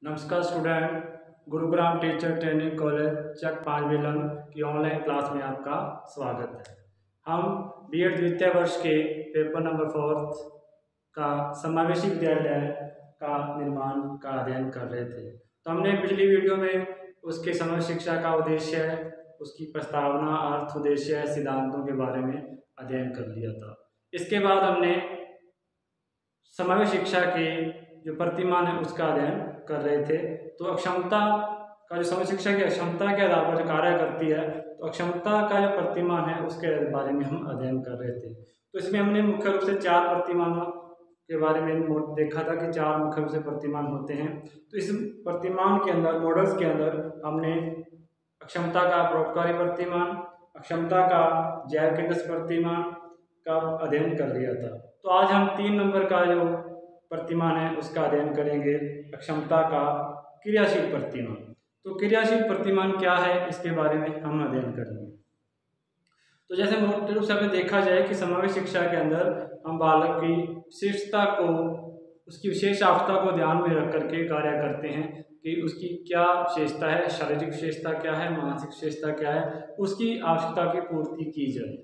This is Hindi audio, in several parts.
नमस्कार student, Gurugram teacher training college Chak 5 विलंग की ऑनलाइन क्लास में आपका स्वागत है। हम बीएड द्वितीय वर्ष के पेपर नंबर 4 का समावेशी विद्यालय का निर्माण का अध्ययन कर रहे थे। तो हमने पिछली वीडियो में उसके समग्र शिक्षा का उद्देश्य, उसकी प्रस्तावना, अर्थ, उद्देश्य, सिद्धांतों के बारे में अध्ययन कर लिया था। इसके बाद हमने समावेशी शिक्षा के जो प्रतिमान है उसका अध्ययन कर रहे थे। तो अक्षमता का जो समावेशी शिक्षा की अक्षमता के आधार पर जो कार्य करती है, तो अक्षमता का जो प्रतिमान है उसके बारे में हम अध्ययन कर रहे थे। तो इसमें हमने मुख्य रूप से 4 प्रतिमानों के बारे में देखा था कि 4 मुख्य रूप से प्रतिमान होते हैं। तो इस प्रतिमान के अंदर, मॉडल्स के अंदर, हमने अक्षमता का परोपकारी प्रतिमान, अक्षमता का जैव केंद्रित प्रतिमान का अध्ययन कर लिया था। तो आज हम 3 नंबर का जो प्रतिमान है उसका अध्ययन करेंगे, अक्षमता का क्रियाशील प्रतिमान। तो क्रियाशील प्रतिमान क्या है, इसके बारे में हम अध्ययन करेंगे। तो जैसे मुख्य रूप से हमने देखा जाए कि समावेशी शिक्षा के अंदर हम बालक की विशेषता को, उसकी विशेष आवश्यकता को ध्यान में रख करके कार्य करते हैं कि उसकी क्या विशेषता है, शारीरिक विशेषता क्या है, मानसिक विशेषता क्या है, उसकी आवश्यकता की पूर्ति की जाए।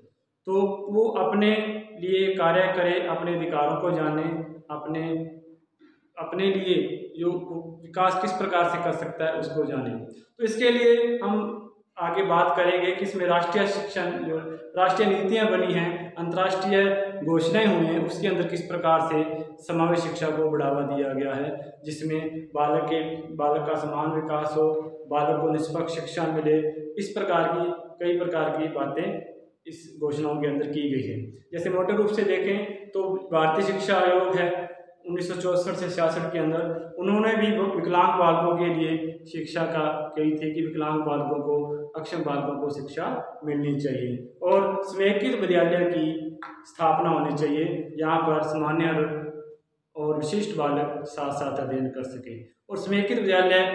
तो वो अपने लिए कार्य करे, अपने अधिकारों को जाने, अपने लिए जो विकास किस प्रकार से कर सकता है उसको जाने। तो इसके लिए हम आगे बात करेंगे कि इसमें राष्ट्रीय शिक्षण, जो राष्ट्रीय नीतियां बनी हैं, अंतर्राष्ट्रीय घोषणाएं हुई हैं, उसके अंदर किस प्रकार से समावेशी शिक्षा को बढ़ावा दिया गया है, जिसमें बालक का समान विकास हो, बालक को निष्पक्ष शिक्षा मिले। इस प्रकार की कई प्रकार की बातें इस घोषणाओं के अंदर की गई है। जैसे मोटे रूप से देखें तो भारतीय शिक्षा आयोग है 1964 से 66 के अंदर, उन्होंने भी विकलांग बालकों के लिए शिक्षा का कही थी कि विकलांग बालकों को, अक्षम बालकों को शिक्षा मिलनी चाहिए और समेकित विद्यालय की स्थापना होनी चाहिए, यहाँ पर सामान्य और विशिष्ट बालक साथ साथ अध्ययन कर सके। और समेकित विद्यालय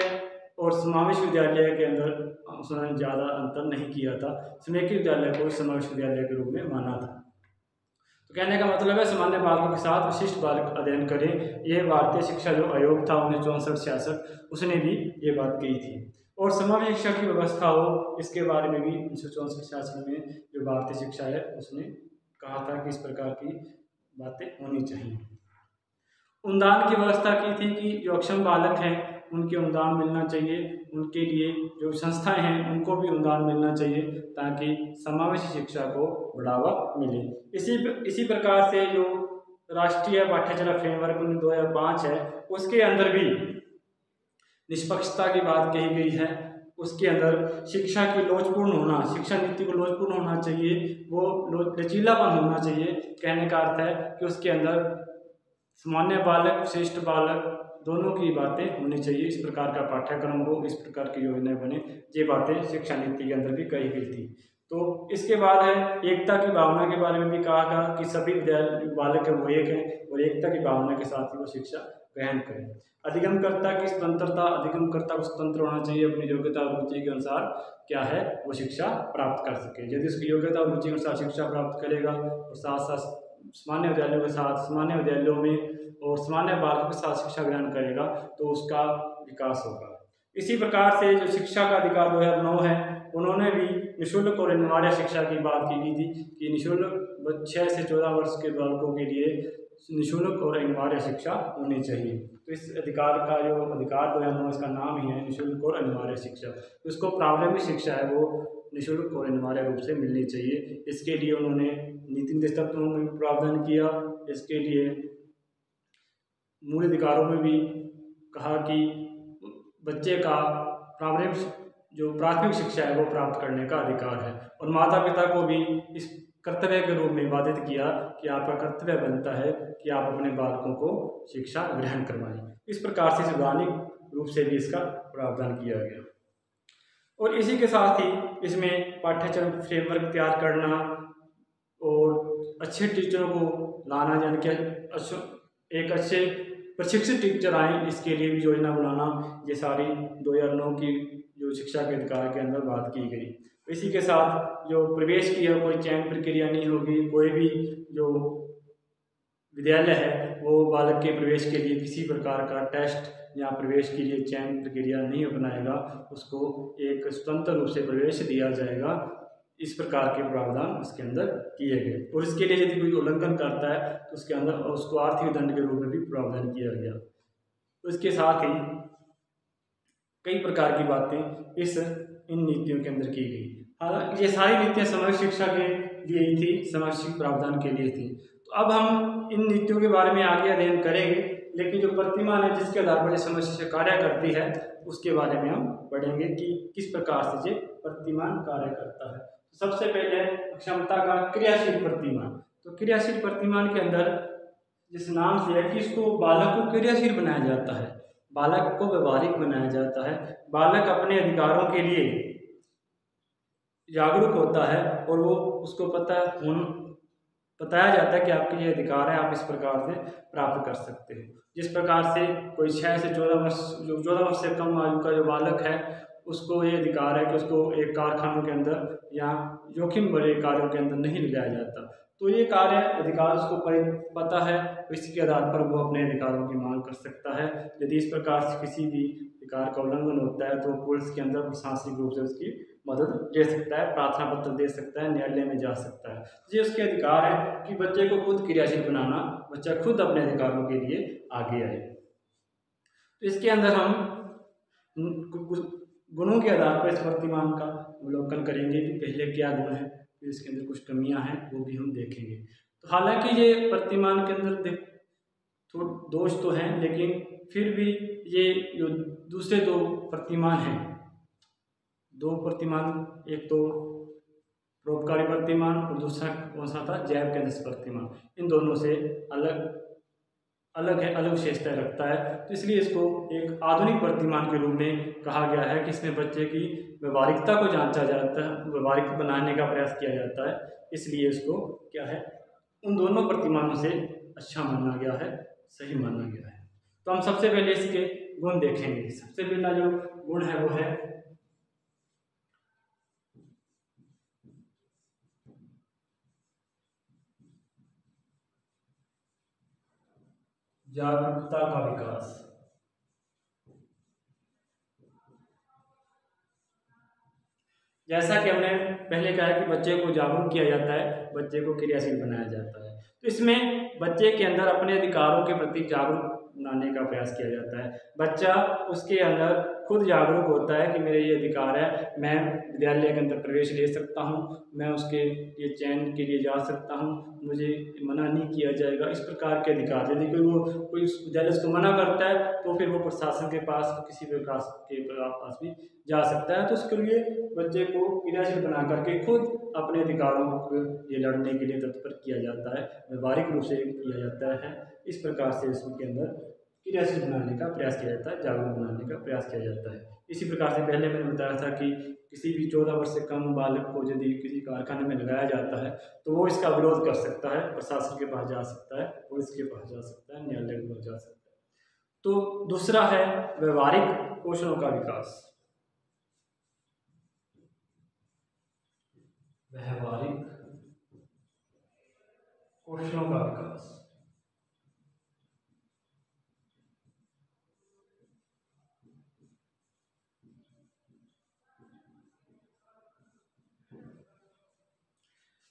और समावेशी विद्यालय के अंदर उसने ज़्यादा अंतर नहीं किया था, समेकित विद्यालय को समावेशी विद्यालय के रूप में माना था। तो कहने का मतलब है सामान्य बालकों के साथ विशिष्ट बालक अध्ययन करें। यह भारतीय शिक्षा जो आयोग था 1964-66 उसने भी ये बात कही थी। और समावेशी शिक्षा की व्यवस्था हो, इसके बारे में भी 1964-66 में जो भारतीय शिक्षा है उसने कहा था कि इस प्रकार की बातें होनी चाहिए। अनुदान की व्यवस्था की थी कि जो अक्षम बालक हैं उनके अनुदान मिलना चाहिए, उनके लिए जो संस्थाएं हैं उनको भी अनुदान मिलना चाहिए ताकि समावेशी शिक्षा को बढ़ावा मिले। इसी प्रकार से जो राष्ट्रीय पाठ्यचर्या फ्रेमवर्क 2005 है उसके अंदर भी निष्पक्षता की बात कही गई है। उसके अंदर शिक्षा की लोचपूर्ण होना, शिक्षा नीति को लोचपूर्ण होना चाहिए, वो लचीलापन होना चाहिए। कहने का अर्थ है कि उसके अंदर सामान्य बालक, विशिष्ट बालक दोनों की बातें होनी चाहिए। इस प्रकार का पाठ्यक्रम हो, इस प्रकार की योजनाएं बने, ये बातें शिक्षा नीति के अंदर भी कही गई थी। तो इसके बाद है एकता की भावना के बारे में भी कहा गया कि सभी बालक वो एक हैं और एकता की भावना के साथ ही वो शिक्षा ग्रहण करें। अधिगमकर्ता की स्वतंत्रता, अधिगमकर्ता को स्वतंत्र होना चाहिए, अपनी योग्यता और रुचि के अनुसार क्या है वो शिक्षा प्राप्त कर सके। यदि उसकी योग्यता और रुचि के अनुसार शिक्षा प्राप्त करेगा और साथ साथ सामान्य विद्यालयों के साथ, सामान्य विद्यालयों में और सामान्य बालकों के साथ शिक्षा ग्रहण करेगा तो उसका विकास होगा। इसी प्रकार से जो शिक्षा का अधिकार 2009 है, उन्होंने भी निःशुल्क और अनिवार्य शिक्षा की बात की थी कि निःशुल्क 6 से 14 वर्ष के बालकों के लिए निःशुल्क और अनिवार्य शिक्षा होनी चाहिए। तो इस अधिकार का जो अधिकार 2009 इसका नाम ही है निःशुल्क और अनिवार्य शिक्षा। उसको प्रारंभिक शिक्षा है वो निःशुल्क और अनिवार्य रूप से मिलनी चाहिए। इसके लिए उन्होंने नीति निर्देश तत्वों में प्रावधान किया। इसके लिए मूल अधिकारों में भी कहा कि बच्चे का प्राथमिक शिक्षा है वो प्राप्त करने का अधिकार है और माता पिता को भी इस कर्तव्य के रूप में बाधित किया कि आपका कर्तव्य बनता है कि आप अपने बालकों को शिक्षा ग्रहण करवाएं। इस प्रकार से संवैधानिक रूप से भी इसका प्रावधान किया गया। और इसी के साथ ही इसमें पाठ्यक्रम फ्रेमवर्क तैयार करना और अच्छे टीचरों को लाना, यानी कि एक अच्छे प्रशिक्षित टीचर आए, इसके लिए भी योजना बनाना, ये सारी 2009 की जो शिक्षा के अधिकार के अंदर बात की गई। इसी के साथ जो प्रवेश की है कोई चयन प्रक्रिया नहीं होगी, कोई भी जो विद्यालय है वो वो बालक के प्रवेश के लिए किसी प्रकार का टेस्ट या प्रवेश के लिए चयन प्रक्रिया नहीं अपनाएगा, उसको एक स्वतंत्र रूप से प्रवेश दिया जाएगा। इस प्रकार के प्रावधान उसके अंदर किए गए। और इसके लिए यदि कोई उल्लंघन करता है तो उसके अंदर उसको आर्थिक दंड के रूप में भी प्रावधान किया गया। तो इसके साथ ही कई प्रकार की बातें इन नीतियों के अंदर की गई। हालांकि ये सारी नीतियाँ समाज शिक्षा के लिए ही थी, सामाजिक प्रावधान के लिए थी। तो अब हम इन नीतियों के बारे में आगे अध्ययन करेंगे, लेकिन जो प्रतिमान है जिसके आधार पर समाज शिक्षा कार्य करती है उसके बारे में हम पढ़ेंगे कि किस प्रकार से ये प्रतिमान कार्य करता है। तो सबसे पहले क्षमता का क्रियाशील प्रतिमान। तो क्रियाशील प्रतिमान के अंदर जिस नाम से है कि इसको बालक को क्रियाशील बनाया जाता है, बालक को व्यवहारिक बनाया जाता है, बालक अपने अधिकारों के लिए जागरूक होता है और वो उसको बताया जाता है कि आपके ये अधिकार है, आप इस प्रकार से प्राप्त कर सकते हैं। जिस प्रकार से कोई 6 से 14 वर्ष से कम आयु का जो बालक है उसको ये अधिकार है कि उसको एक कारखानों के अंदर या जोखिम भरे कार्यों के अंदर नहीं लगाया जाता। तो ये कार्य अधिकार उसको पता है, इसके आधार पर वो अपने अधिकारों की मांग कर सकता है। यदि इस प्रकार से किसी भी अधिकार का उल्लंघन होता है तो पुलिस के अंदर प्रशासनिक रूप से उसकी मदद ले सकता है, प्रार्थना पत्र दे सकता है, न्यायालय में जा सकता है। ये उसके अधिकार है कि बच्चे को खुद क्रियाशील बनाना, बच्चा खुद अपने अधिकारों के लिए आगे आए। तो इसके अंदर हम गुणों के आधार पर इस प्रतिमान का अवलोकन करेंगे कि पहले क्या गुण है, फिर इसके अंदर कुछ कमियां हैं वो भी हम देखेंगे। तो हालांकि ये प्रतिमान के अंदर थोड़े दोष तो हैं, लेकिन फिर भी ये जो दूसरे 2 प्रतिमान हैं, 2 प्रतिमान, एक तो परोपकारी प्रतिमान और दूसरा कौन सा था, जैव केंद्रित प्रतिमान, इन दोनों से अलग है, अलग विशेषता रखता है। तो इसलिए इसको एक आधुनिक प्रतिमान के रूप में कहा गया है कि इसमें बच्चे की व्यवहारिकता को जांचा जाता है, व्यवहारिक बनाने का प्रयास किया जाता है। इसलिए इसको क्या है, उन दोनों प्रतिमानों से अच्छा माना गया है, सही माना गया है। तो हम सबसे पहले इसके गुण देखेंगे। सबसे पहला जो गुण है वो है जागरूकता का विकास। जैसा कि हमने पहले कहा कि बच्चे को जागरूक किया जाता है, बच्चे को क्रियाशील बनाया जाता है। तो इसमें बच्चे के अंदर अपने अधिकारों के प्रति जागरूक बनाने का प्रयास किया जाता है। बच्चा उसके अंदर खुद जागरूक होता है कि मेरे ये अधिकार है, मैं विद्यालय के अंदर प्रवेश ले सकता हूँ, मैं उसके ये चयन के लिए जा सकता हूँ, मुझे मना नहीं किया जाएगा। इस प्रकार के अधिकार, यदि कोई विद्यालय उसको मना करता है तो फिर वो प्रशासन के पास, किसी प्रकार के पास भी जा सकता है। तो उसके लिए बच्चे को क्रियाशील बना करके खुद अपने अधिकारों को ये लड़ने के लिए तत्पर किया जाता है, व्यवहारिक रूप से किया जाता है। इस प्रकार से उसके अंदर क्रियाशील बनाने का प्रयास किया जाता है, जागरूक बनाने का प्रयास किया जाता है। इसी प्रकार से पहले मैंने बताया था कि किसी भी 14 वर्ष से कम बालक को यदि किसी कारखाने में लगाया जाता है तो वो इसका विरोध कर सकता है, प्रशासन के पास जा सकता है, पुलिस के पास जा सकता है, न्यायालय के पास जा सकता है। तो दूसरा है व्यवहारिक कौशलों का विकास। व्यवहारिक कौशलों का विकास।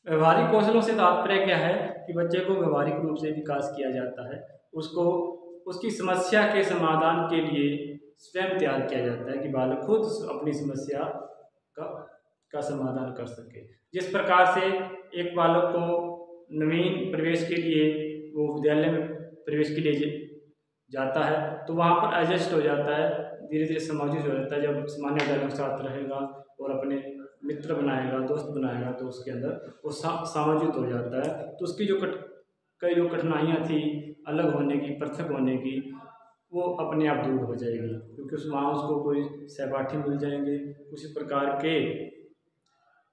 व्यवहारिक कौशलों से तात्पर्य क्या है कि बच्चे को व्यवहारिक रूप से विकास किया जाता है, उसको उसकी समस्या के समाधान के लिए स्वयं तैयार किया जाता है कि बालक खुद अपनी समस्या का समाधान कर सके। जिस प्रकार से एक बालक को नवीन प्रवेश के लिए वो विद्यालय में प्रवेश के लिए जाता है तो वहाँ पर एडजस्ट हो जाता है, धीरे धीरे समायोजित हो जाता है। जब सामान्य विद्यालय के साथ रहेगा और अपने मित्र बनाएगा, दोस्त बनाएगा, तो उसके अंदर वो सामाजिक हो जाता है। तो उसकी कई जो कठिनाइयाँ थी अलग होने की, पृथक होने की, वो अपने आप दूर हो जाएगी, क्योंकि वहाँ उसको कोई सहपाठी मिल जाएंगे, उसी प्रकार के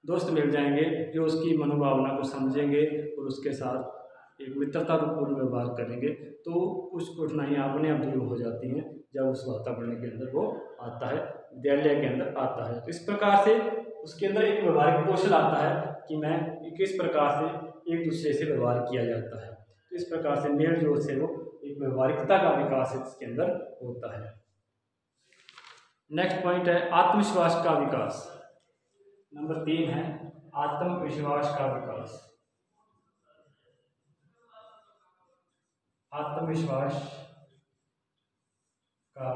दोस्त मिल जाएंगे जो उसकी मनोभावना को समझेंगे और उसके साथ एक मित्रतापूर्ण व्यवहार करेंगे। तो कुछ कठिनाइयाँ अपने आप दूर हो जाती हैं जब उस वातावरण के अंदर वो आता है, विद्यालय के अंदर आता है। तो इस प्रकार से उसके अंदर एक व्यवहारिक कौशल आता है कि मैं किस प्रकार से एक दूसरे से व्यवहार किया जाता है। तो इस प्रकार से मेल जोल से वो एक व्यवहारिकता का विकास इसके अंदर होता है। नेक्स्ट पॉइंट है आत्मविश्वास का विकास। नंबर 3 है आत्मविश्वास का विकास। आत्मविश्वास का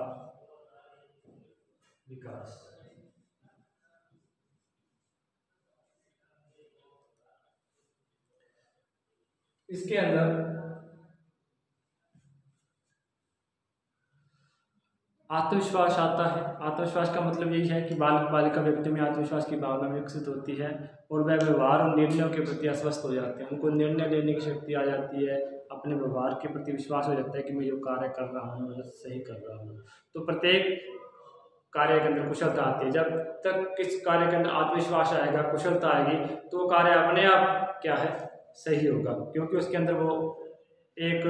विकास। इसके अंदर आत्मविश्वास आता है। आत्मविश्वास का मतलब यही है कि बालक बालिका व्यक्ति में आत्मविश्वास की भावना विकसित होती है और वह व्यवहार और निर्णयों के प्रति आश्वस्त हो जाते हैं। उनको निर्णय लेने की शक्ति आ जाती है, अपने व्यवहार के प्रति विश्वास हो जाता है कि मैं जो कार्य कर रहा हूँ मैं सही कर रहा हूँ। तो प्रत्येक कार्य के अंदर कुशलता आती है। जब तक किस कार्य के अंदर आत्मविश्वास आएगा, कुशलता आएगी, तो वो कार्य अपने आप क्या है सही होगा, क्योंकि उसके अंदर वो एक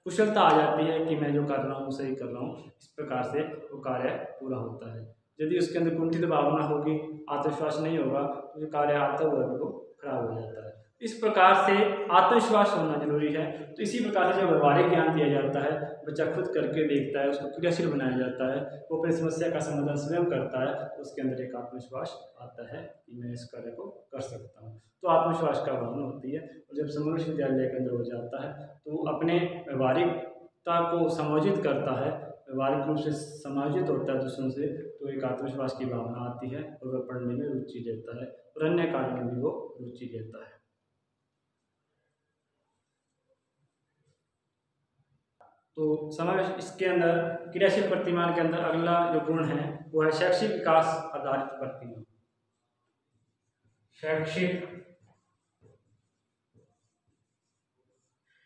कुशलता आ जाती है कि मैं जो कर रहा हूँ सही कर रहा हूँ। इस प्रकार से वो कार्य पूरा होता है। यदि उसके अंदर कुंठित भावना होगी, आत्मविश्वास नहीं होगा, तो जो कार्य आता हुआ भी वो खराब हो जाता है। इस प्रकार से आत्मविश्वास होना जरूरी है। तो इसी प्रकार से जो व्यवहारिक ज्ञान दिया जाता है, बच्चा खुद करके देखता है, उसको क्रियाशील बनाया जाता है, वो अपनी समस्या का समाधान स्वयं करता है, तो उसके अंदर एक आत्मविश्वास आता है कि मैं इस कार्य को कर सकता हूँ। तो आत्मविश्वास का भावना होती है। और जब समग्र विश्वविद्यालय के अंदर हो जाता है तो वो अपने व्यवहारिकता को समायोजित करता है, व्यवहारिक रूप से समायोजित होता है दूसरों से, तो एक आत्मविश्वास की भावना आती है और वह पढ़ने में रुचि लेता है और अन्य कार्यों में भी वो रुचि लेता है। तो समय इसके अंदर क्रियाशील प्रतिमान के अंदर अगला जो गुण है वो है शैक्षिक विकास आधारित प्रतिमान। शैक्षिक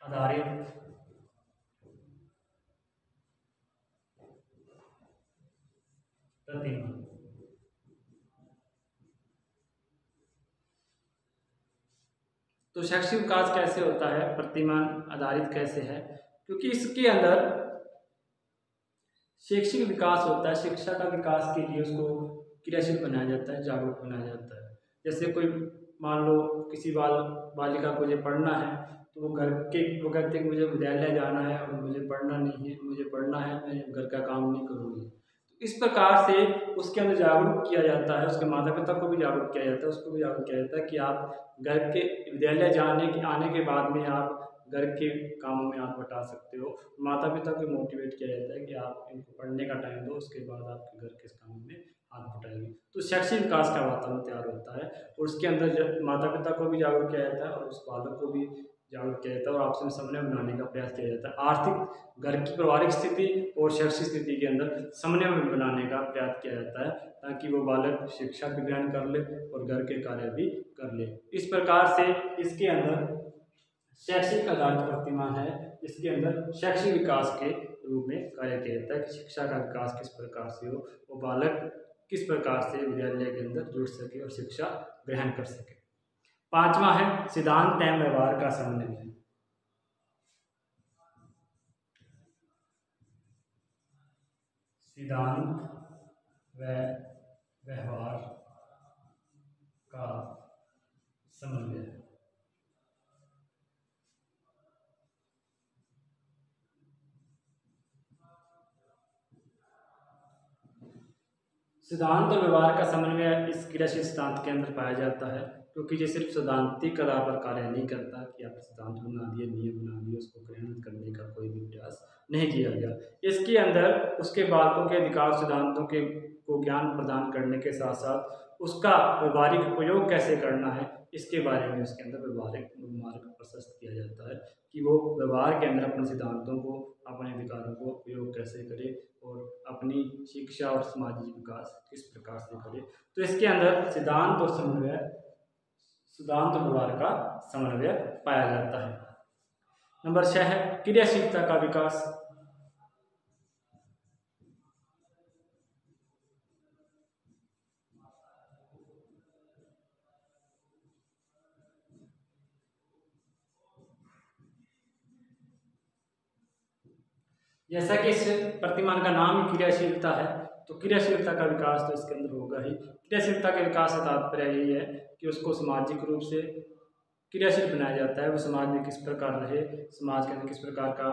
आधारित प्रतिमान। तो शैक्षिक विकास कैसे होता है, प्रतिमान आधारित कैसे है, क्योंकि इसके अंदर शैक्षिक विकास होता है। शिक्षा का विकास के लिए उसको क्रियाशील बनाया जाता है, जागरूक बनाया जाता है। जैसे कोई मान लो किसी बालिका को मुझे पढ़ना है, तो वो वो कहते हैं कि मुझे विद्यालय जाना है और मुझे पढ़ना नहीं है, मुझे पढ़ना है, मैं घर का काम नहीं करूँगी। इस प्रकार से उसके अंदर जागरूक किया जाता है, उसके माता पिता को भी जागरूक किया जाता है, उसको भी जागरूक किया जाता है कि आप घर के विद्यालय आने के बाद में आप घर के कामों में हाथ बटा सकते हो। माता पिता को मोटिवेट किया जाता है कि आप इनको पढ़ने का टाइम दो, उसके बाद आपके घर के कामों में हाथ बटाएंगे। तो शैक्षिक विकास का वातावरण तैयार होता है और उसके अंदर माता पिता को भी जागरूक किया जाता है और उस बालक को भी जागरूक किया जाता है और आपस में समन्वय बनाने का प्रयास किया जाता है। आर्थिक घर की पारिवारिक स्थिति और शैक्षिक स्थिति के अंदर समन्वय बनाने का प्रयास किया जाता है ताकि वो बालक शिक्षा भी ग्रहण कर ले और घर के कार्य भी कर ले। इस प्रकार से इसके अंदर शैक्षिक आधारित प्रतिमान है, इसके अंदर शैक्षिक विकास के रूप में कार्य किया जाता है कि शिक्षा का विकास किस प्रकार से हो, वो बालक किस प्रकार से विद्यालय के अंदर जुड़ सके और शिक्षा ग्रहण कर सके। 5वां है सिद्धांत एवं व्यवहार का समन्वय। सिद्धांत व व्यवहार का समन्वय। सिद्धांत और व्यवहार का समन्वय इस क्रियाशील सिद्धांत के अंदर पाया जाता है, क्योंकि ये सिर्फ सैद्धांतिक आधार पर कार्य नहीं करता कि आप सिद्धांत बना दिए, नियम बना दिए, उसको क्रियान्वित करने का कोई भी प्रयास नहीं किया गया। इसके अंदर उसके बालकों के अधिकार सिद्धांतों के को ज्ञान प्रदान करने के साथ साथ उसका व्यवहारिक उपयोग कैसे करना है, इसके बारे में उसके अंदर व्यवहारिक मार्ग प्रशस्त किया जाता है कि वो व्यवहार के अंदर अपने सिद्धांतों को, अपने अधिकारों को उपयोग कैसे करे और अपनी शिक्षा और सामाजिक विकास किस प्रकार से करे। तो इसके अंदर सिद्धांत और व्यवहार का समन्वय पाया जाता है। नंबर 6 है क्रियाशीलता का विकास। जैसा कि इस प्रतिमान का नाम ही क्रियाशीलता है, तो क्रियाशीलता का विकास तो इसके अंदर होगा ही। क्रियाशीलता के विकास का तात्पर्य यही है कि उसको सामाजिक रूप से क्रियाशील बनाया जाता है। वो समाज में किस प्रकार रहे, समाज के अंदर किस प्रकार का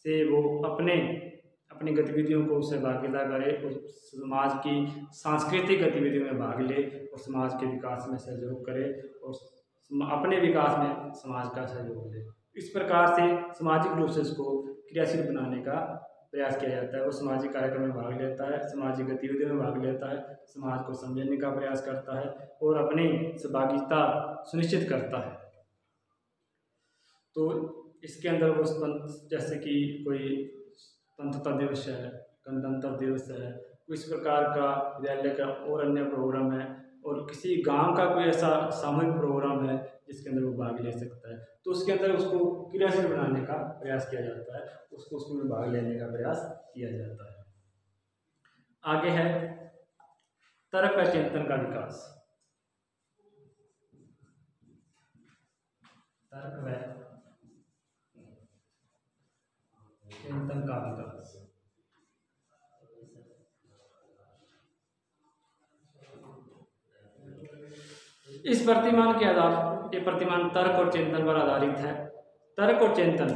से वो अपनी गतिविधियों को सहभागिता करे, उस समाज की सांस्कृतिक गतिविधियों में भाग ले और समाज के विकास में सहयोग करे और अपने विकास में समाज का सहयोग ले। इस प्रकार से सामाजिक रूप से उसको क्रियाशील बनाने का प्रयास किया जाता है। वो सामाजिक कार्यक्रम में भाग लेता है, सामाजिक गतिविधियों में भाग लेता है, समाज को समझने का प्रयास करता है और अपनी सहभागिता सुनिश्चित करता है। तो इसके अंदर वो जैसे कि कोई स्वतंत्रता दिवस है, गणतंत्र दिवस है, इस प्रकार का विद्यालय का और अन्य प्रोग्राम है, और किसी गांव का कोई ऐसा सामूहिक प्रोग्राम है जिसके अंदर वो भाग ले सकता है, तो उसके अंदर उसको क्रियाशील बनाने का प्रयास किया जाता है, उसको उसमें भाग लेने का प्रयास किया जाता है। आगे है तर्क व चिंतन का विकास। तर्क व चिंतन का विकास। इस प्रतिमान के आधार ये प्रतिमान तर्क और चिंतन पर आधारित है। तर्क और चिंतन,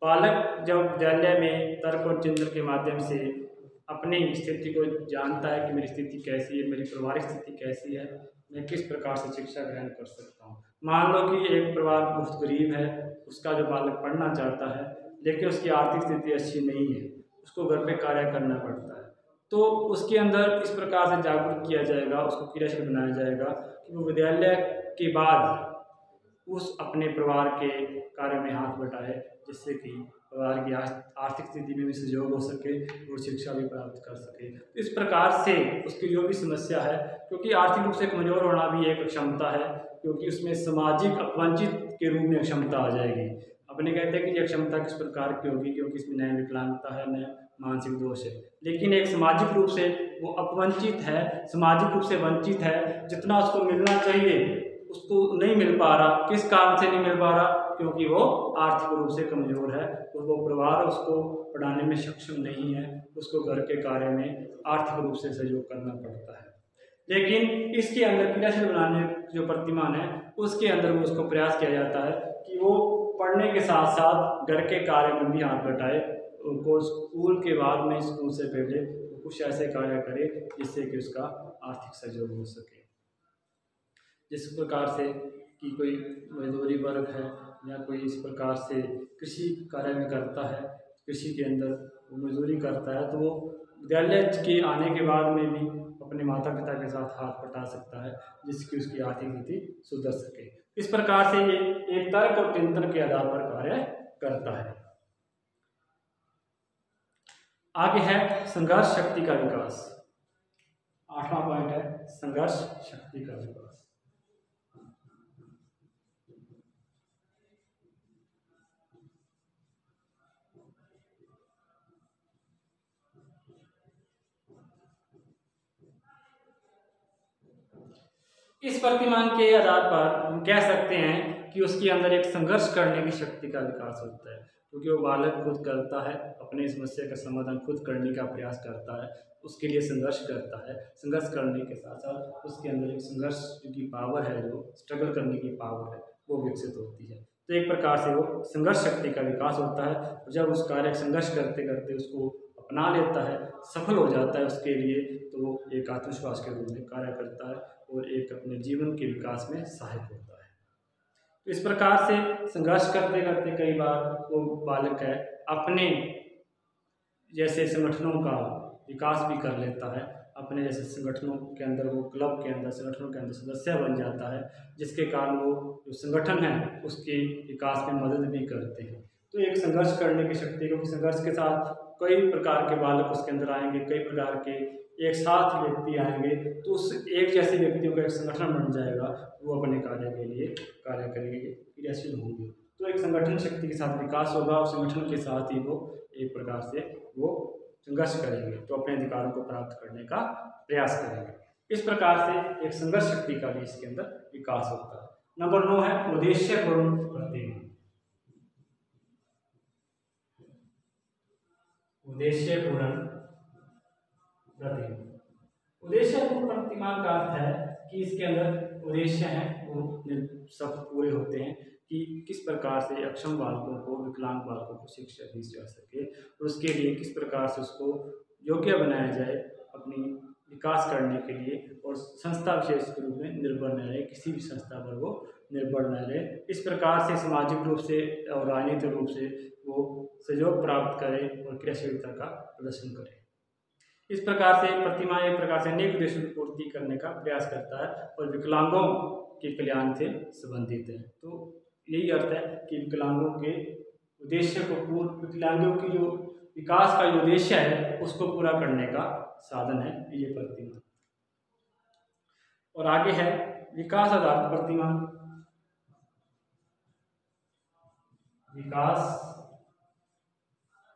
बालक जब विद्यालय में तर्क और चिंतन के माध्यम से अपनी स्थिति को जानता है कि मेरी स्थिति कैसी है, मेरी पारिवारिक स्थिति कैसी है, मैं किस प्रकार से शिक्षा ग्रहण कर सकता हूँ। मान लो कि एक परिवार बहुत गरीब है, उसका जो बालक पढ़ना चाहता है लेकिन उसकी आर्थिक स्थिति अच्छी नहीं है, उसको घर पे कार्य करना पड़ता है, तो उसके अंदर इस प्रकार से जागरूक किया जाएगा, उसको क्रियाशील बनाया जाएगा कि वो विद्यालय के बाद उस अपने परिवार के कार्य में हाथ बटाए, जिससे कि परिवार की आर्थिक स्थिति में भी सहयोग हो सके और शिक्षा भी प्राप्त कर सके। इस प्रकार से उसकी जो भी समस्या है, क्योंकि आर्थिक रूप से कमजोर होना भी एक क्षमता है, क्योंकि उसमें सामाजिक अपवंचित के रूप में क्षमता आ जाएगी। अपने कहते हैं कि यह क्षमता किस प्रकार की होगी, क्योंकि इसमें नया विकलांगता है, नया मानसिक दोष है, लेकिन एक सामाजिक रूप से वो अपवंचित है, सामाजिक रूप से वंचित है। जितना उसको मिलना चाहिए उसको नहीं मिल पा रहा। किस कारण से नहीं मिल पा रहा? क्योंकि वो आर्थिक रूप से कमजोर है और वो परिवार उसको पढ़ाने में सक्षम नहीं है, उसको घर के कार्य में आर्थिक रूप से सहयोग करना पड़ता है। लेकिन इसके अंदर क्रियाशील बनाने जो प्रतिमान है, उसके अंदर वो उसको प्रयास किया जाता है कि वो पढ़ने के साथ साथ घर के कार्य में भी हाथ बटाए, उनको स्कूल के बाद में, स्कूल से पहले कुछ ऐसे कार्य करे जिससे कि उसका आर्थिक सहयोग हो सके। जिस प्रकार से कि कोई मजदूरी वर्ग है या कोई इस प्रकार से कृषि कार्य में करता है, कृषि के अंदर वो मजदूरी करता है, तो वो विद्यालय के आने के बाद में भी अपने माता पिता के साथ हाथ बटा सकता है, जिसकी उसकी आर्थिक स्थिति सुधर सके। इस प्रकार से ये एक तर्क और चिंतन के आधार पर कार्य करता है। आगे है संघर्ष शक्ति का विकास। 8वां पॉइंट है संघर्ष शक्ति का विकास। इस प्रतिमान के आधार पर हम कह सकते हैं कि उसके अंदर एक संघर्ष करने की शक्ति का विकास होता है, क्योंकि वो बालक खुद करता है, अपनी समस्या का समाधान खुद करने का प्रयास करता है, उसके लिए संघर्ष करता है। संघर्ष करने के साथ साथ उसके अंदर एक संघर्ष की पावर है, जो स्ट्रगल करने की पावर है, वो विकसित होती है। तो एक प्रकार से वो संघर्ष शक्ति का विकास होता है। जब उस कार्य संघर्ष करते करते उसको अपना लेता है, सफल हो जाता है उसके लिए, तो वो एक आत्मविश्वास के रूप में कार्य करता है और एक अपने जीवन के विकास में सहायक होता है। तो इस प्रकार से संघर्ष करते करते कई बार वो बालक है अपने जैसे संगठनों का विकास भी कर लेता है, अपने जैसे संगठनों के अंदर, वो क्लब के अंदर, संगठनों के अंदर सदस्य बन जाता है, जिसके कारण वो जो संगठन है उसके विकास में मदद भी करते हैं। तो एक संघर्ष करने की शक्ति, क्योंकि संघर्ष के साथ कई प्रकार के बालक उसके अंदर आएंगे, कई प्रकार के एक साथ व्यक्ति आएंगे, तो उस एक जैसे व्यक्तियों का एक संगठन बन जाएगा, वो अपने कार्य के लिए कार्य करेंगे, क्रियाशील होंगे। तो एक संगठन शक्ति के साथ विकास होगा और संगठन के साथ ही वो एक प्रकार से वो संघर्ष करेंगे, तो अपने अधिकारों को प्राप्त करने का प्रयास करेंगे। इस प्रकार से एक संघर्ष शक्ति का भी इसके अंदर विकास होता है। नंबर 9 है उद्देश्यपूर्ण प्रतिमान। उद्देश्यपूर्ण प्रतिमान, उद्देश्यपूर्ण प्रतिमान का अर्थ है कि इसके अंदर उद्देश्य हैं वो सब पूरे होते हैं, कि किस प्रकार से अक्षम बालकों को, विकलांग बालकों को शिक्षा दी जा सके और उसके लिए किस प्रकार से उसको योग्य बनाया जाए अपनी विकास करने के लिए, और संस्था विशेष के रूप में निर्भर न रहे, किसी भी संस्था पर वो निर्भर न रहे। इस प्रकार से सामाजिक रूप से और राजनीतिक रूप से वो सहयोग प्राप्त करे और क्रियाशीलता का प्रदर्शन करे। इस प्रकार से प्रतिमा एक प्रकार से अनेक उद्देश्यों की पूर्ति करने का प्रयास करता है और विकलांगों के कल्याण से संबंधित है। तो यही अर्थ है कि विकलांगों के उद्देश्य को विकलांगों की जो विकास का जो उद्देश्य है उसको पूरा करने का साधन है ये प्रतिमा। और आगे है विकास आधारित प्रतिमा। विकास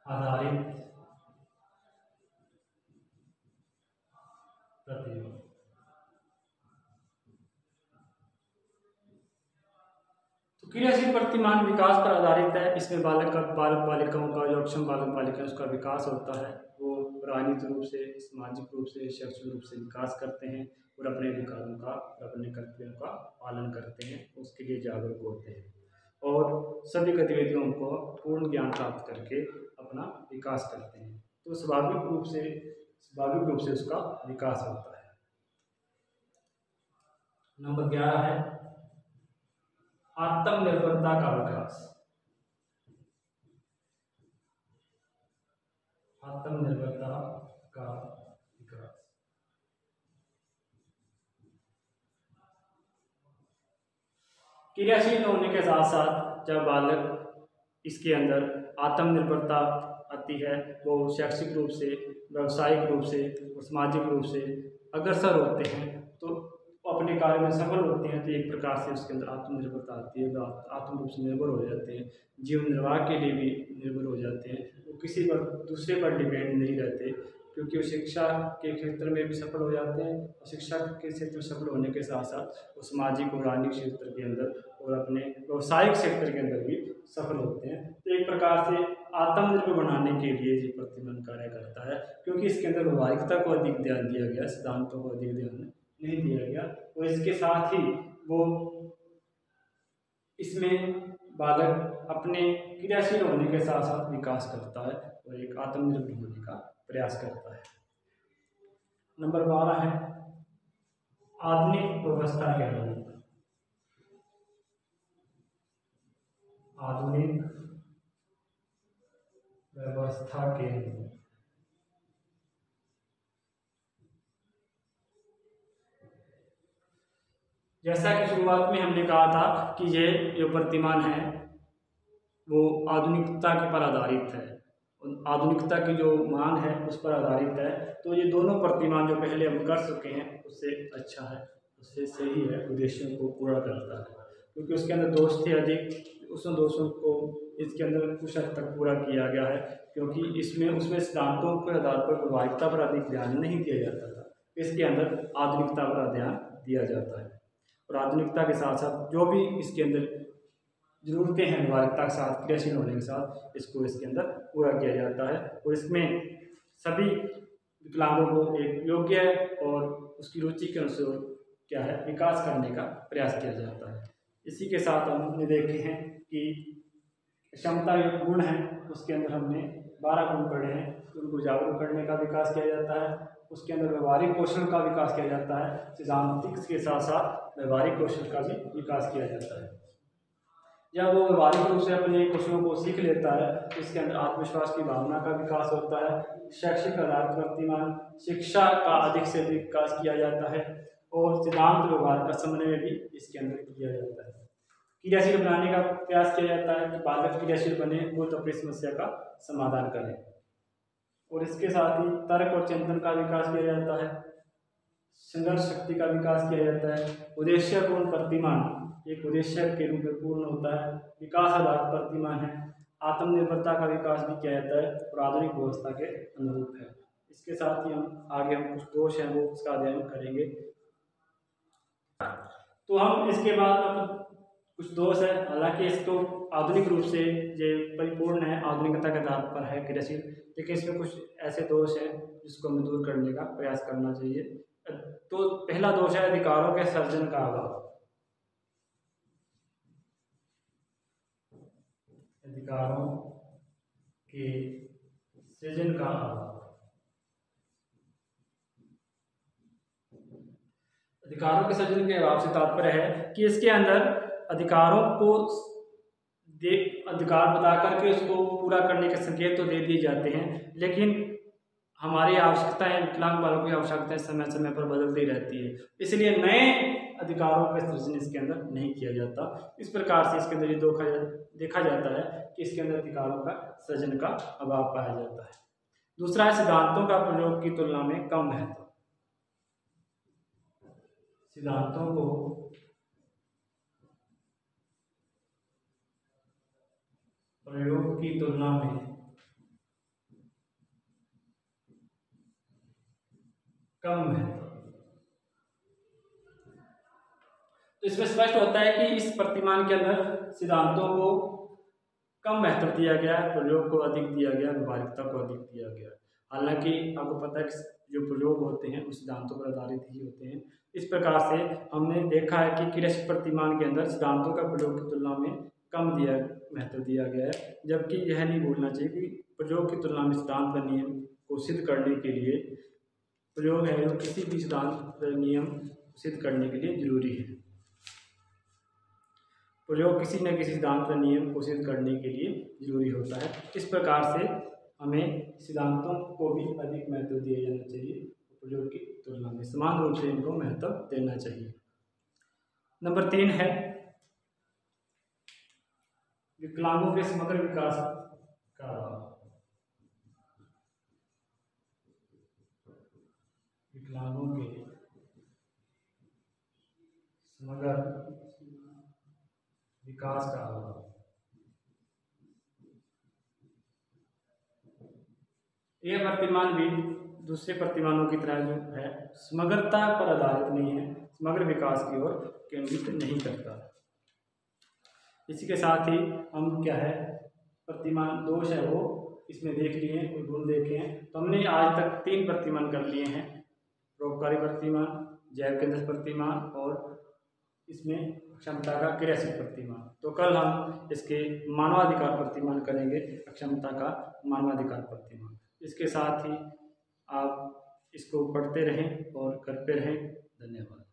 आधारित प्रतिमा तो क्रियाशील प्रतिमान विकास पर आधारित है। इसमें बालक बालिकाओं का, जो अक्षम बालक बालिका उसका विकास होता है, वो राजनीतिक रूप से, सामाजिक रूप से, शैक्षिक रूप से विकास करते हैं और अपने अधिकारों का और अपने कर्तव्यों का पालन करते हैं, उसके लिए जागरूक होते हैं और सभी गतिविधियों को पूर्ण ज्ञान प्राप्त करके अपना विकास करते हैं। तो स्वाभाविक रूप से उसका विकास होता है। नंबर 11 है आत्मनिर्भरता का विकास। आत्मनिर्भरता का विकास क्रियाशील होने के साथ साथ जब बालक इसके अंदर आत्मनिर्भरता आती है, वो शैक्षिक रूप से, व्यावसायिक रूप से और सामाजिक रूप से अग्रसर होते हैं, तो अपने कार्य में सफल होते हैं। तो एक प्रकार से उसके अंदर आत्मनिर्भरता आती है, आत्म रूप से निर्भर हो जाते हैं, जीवन निर्वाह के लिए भी निर्भर हो जाते हैं, वो किसी पर दूसरे पर डिपेंड नहीं रहते, क्योंकि वो शिक्षा के क्षेत्र में भी सफल हो जाते हैं और शिक्षा के क्षेत्र में सफल होने के साथ साथ वो सामाजिक और राजनीतिक क्षेत्र के अंदर और अपने व्यावसायिक क्षेत्र के अंदर भी सफल होते हैं। तो एक प्रकार से आत्मनिर्भर बनाने के लिए ये प्रतिमान कार्य करता है, क्योंकि इसके अंदर व्यावहारिकता को अधिक ध्यान दिया गया, सिद्धांतों को अधिक ध्यान नहीं दिया गया। और इसके साथ ही वो इसमें बालक अपने क्रियाशील होने के साथ साथ विकास करता है और एक आत्मनिर्भर होने का प्रयास करता है। नंबर 12 है आधुनिक व्यवस्था के अनुरूप। आधुनिक व्यवस्था के अनुरूप जैसा कि शुरुआत में हमने कहा था कि ये जो प्रतिमान है वो आधुनिकता के पर आधारित है, आधुनिकता की जो मांग है उस पर आधारित है। तो ये दोनों प्रतिमान जो पहले हम कर चुके हैं उससे अच्छा है, उससे सही है, उद्देश्यों को पूरा करता है, क्योंकि उसके अंदर दोष थे अधिक, उस दोषों को इसके अंदर कुछ हद तक पूरा किया गया है, क्योंकि उसमें सिद्धांतों के आधार पर व्यावहारिकता पर अधिक ध्यान नहीं दिया जाता था, इसके अंदर आधुनिकता पर ध्यान दिया जाता है। और आधुनिकता के साथ साथ जो भी इसके अंदर जरूरतें हैं व्यावहारिकता के साथ, क्रियाशील होने के साथ, इसको इसके अंदर पूरा किया जाता है और इसमें सभी विकलांगों को एक योग्य और उसकी रुचि के अनुसार क्या है विकास करने का प्रयास किया जाता है। इसी के साथ हमने देखे हैं कि क्षमता एक गुण है, उसके अंदर हमने 12 गुण पढ़े हैं। उनको जागरूक करने का विकास किया जाता है, उसके अंदर व्यवहारिक कौशल का विकास किया जाता है, सिद्धांतिक के साथ साथ व्यवहारिक कौशल का भी विकास किया जाता है। जब वो व्यवहारिक रूप से अपने कौशलों को सीख लेता है तो इसके अंदर आत्मविश्वास की भावना का विकास होता है। शैक्षिक आधारित प्रतिमान शिक्षा का अधिक से अधिक विकास किया जाता है और सिद्धांत व्यवहार का समन्वय भी इसके अंदर किया जाता है। क्रियाशील बनाने का प्रयास किया जाता है कि बालक क्रियाशील बने, वो तो अपनी समस्या का समाधान करें, और इसके साथ ही तर्क और चिंतन का विकास किया जाता है, संघर्ष शक्ति का विकास किया जाता है। उद्देश्य पूर्ण प्रतिमान एक उद्देश्य के रूप में पूर्ण होता है। विकास आधारित प्रतिमान है, आत्मनिर्भरता का विकास भी किया जाता है और आधुनिक व्यवस्था के अनुरूप है। इसके साथ ही हम आगे कुछ दोष हैं वो उसका अध्ययन करेंगे। तो हम इसके बाद कुछ दोष है, हालांकि इसको आधुनिक रूप से ये परिपूर्ण है, आधुनिकता के आधार पर है क्रियाशील, लेकिन इसमें कुछ ऐसे दोष हैं जिसको हमें दूर करने का प्रयास करना चाहिए। तो पहला दोष है अधिकारों के सर्जन का अभाव। अधिकारों के सृजन का अभाव। अधिकारों के सृजन के अभाव से तात्पर्य है कि इसके अंदर अधिकारों को अधिकार बता करके उसको पूरा करने के संकेत तो दे दिए जाते हैं, लेकिन हमारी आवश्यकताएं, विकलांग बालों की आवश्यकताएं समय समय पर बदलती रहती है, इसलिए नए अधिकारों का सृजन इसके अंदर नहीं किया जाता। इस प्रकार से इसके अंदर ये देखा जाता है कि इसके अंदर अधिकारों का सृजन का अभाव पाया जाता है। दूसरा है सिद्धांतों का प्रयोग की तुलना में कम महत्व। सिद्धांतों को प्रयोग की तुलना में कम महत्व। तो इसमें स्पष्ट होता है कि इस प्रतिमान के अंदर सिद्धांतों को कम महत्व दिया गया, प्रयोग को अधिक दिया गया, व्यवहारिकता को अधिक दिया गया। हालांकि आपको पता है कि जो प्रयोग होते हैं उस सिद्धांतों पर आधारित ही होते हैं। इस प्रकार से हमने देखा है कि क्रियाशील प्रतिमान के अंदर सिद्धांतों का प्रयोग की तुलना में कम महत्व दिया गया है, जबकि यह नहीं भूलना चाहिए कि प्रयोग की तुलना में सिद्धांत व नियम को सिद्ध करने के लिए प्रयोग है जो किसी भी सिद्धांत व नियम सिद्ध करने के लिए जरूरी है। प्रयोग किसी न किसी सिद्धांत व नियम को सिद्ध करने के लिए जरूरी होता है। इस प्रकार से हमें सिद्धांतों को भी अधिक महत्व दिया जाना चाहिए, प्रयोग की तुलना में समान रूप से इनको महत्व देना चाहिए। नंबर 3 है विकलांगों के समग्र विकास का विकलांगों के समग्र विकास का अभाव। यह प्रतिमान भी दूसरे प्रतिमानों की तरह जो है समग्रता पर आधारित नहीं है, समग्र विकास की ओर केंद्रित नहीं करता। इसी के साथ ही हम क्या है प्रतिमान दोष है वो इसमें देख लिए और गुण देखे हैं। तो हमने आज तक 3 प्रतिमान कर लिए हैं, परोपकारी प्रतिमान, जैव केंद्रित प्रतिमान और इसमें क्षमता का क्रियाशील प्रतिमान। तो कल हम इसके मानवाधिकार प्रतिमान करेंगे, अक्षमता का मानवाधिकार प्रतिमान। इसके साथ ही आप इसको पढ़ते रहें और करते रहें। धन्यवाद।